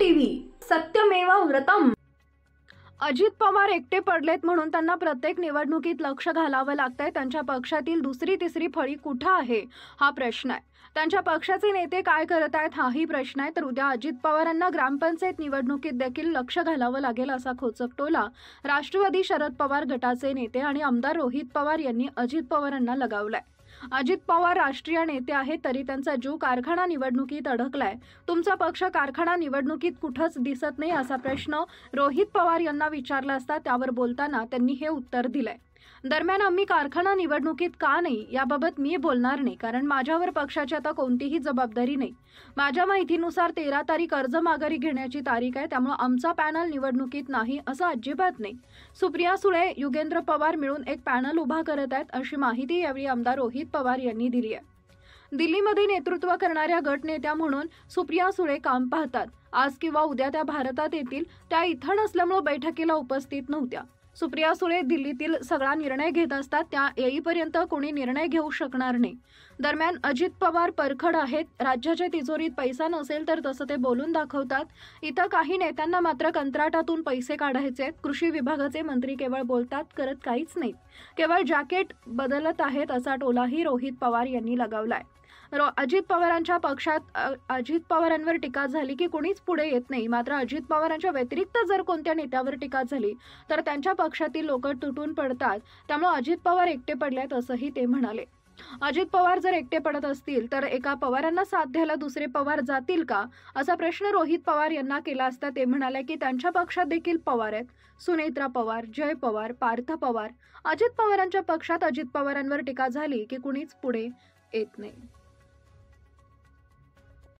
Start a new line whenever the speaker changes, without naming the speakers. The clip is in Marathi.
टीव्ही सत्यमेव व्रतम।
अजित पवार एकटे पडलेत म्हणून त्यांना प्रत्येक निवडणुकीत लक्ष घालावं लागतंय। त्यांच्या पक्षातील दुसरी तिसरी फळी कुठे आहे हा प्रश्न आहे। त्यांच्या पक्षाचे नेते काय करत आहेत हाही प्रश्न आहे। तर उद्या अजित पवारांना ग्रामपंचायत निवडणुकीत देखील लक्ष घालावं लागेल असा खोचक टोला राष्ट्रवादी शरद पवार गटाचे नेते आणि आमदार रोहित पवार यांनी अजित पवारांना लगावलाय। अजित पवार राष्ट्रीय नेते आहेत तरी त्यांचा जीव कारखाना निवडणुकीत अडकलाय। तुमचा पक्ष कारखाना निवडणुकीत कुठंच दिसत नाही असा प्रश्न रोहित पवार यांना विचारला असता त्यावर बोलताना त्यांनी हे उत्तर दिलंय। दरम्यान आम्ही कारखाना निवडणुकीत का नाही याबाबत मी बोलणार नाही, कारण माझ्यावर पक्षाची आता कोणतीही जबाबदारी नाही। माझ्या माहितीनुसार 13 तारीख अर्ज माघारी घेण्याची तारीख आहे, त्यामुळे आमचा पॅनल निवडणुकीत नाही असं अजिबात नाही। सुप्रिया सुळे, युगेंद्र पवार मिळून एक पॅनल उभा करत आहेत अशी माहिती यावेळी आमदार रोहित पवार यांनी दिली आहे। दिल्लीमध्ये नेतृत्व करणाऱ्या गटनेत्या म्हणून सुप्रिया सुळे काम पाहतात। आज किंवा उद्या त्या भारतात येतील, त्या इथं नसल्यामुळे बैठकीला उपस्थित नव्हत्या। सुप्रिया सुळे दिल्लीतील सगळा निर्णय घेत असतात, त्या येईपर्यंत कोणी निर्णय घेऊ शकणार नाही। दरम्यान अजित पवार परखड आहेत। राज्याच्या तिजोरीत पैसा नसेल तर तसं ते बोलून दाखवतात। इथं काही नेत्यांना मात्र कंत्राटातून पैसे काढायचे। कृषी विभागाचे मंत्री केवळ बोलतात, करत काहीच नाहीत, केवळ जॅकेट बदलत आहेत असा टोलाही रोहित पवार यांनी लगावलाय। अजित पवारांच्या पक्षात अजित पवारांवर टीका झाली की कोणीच पुढे येत नाही, मात्र अजित पवारांच्या व्यतिरिक्त जर कोणत्या नेत्यावर टीका झाली तर त्यांच्या पक्षातील लोक तुटून पडतात। त्यामुळे अजित पवार एकटे पडलेत असंही ते म्हणाले। अजित पवार जर एकटे पडत असतील तर एका पवारांना साथ द्यायला दुसरे पवार जातील का असा प्रश्न रोहित पवार यांना केला असता ते म्हणाले की त्यांच्या पक्षात देखील पवार आहेत। सुनेत्रा पवार, जय पवार, पार्थ पवार। अजित पवारांच्या पक्षात अजित पवारांवर टीका झाली की कुणीच पुढे येत नाही।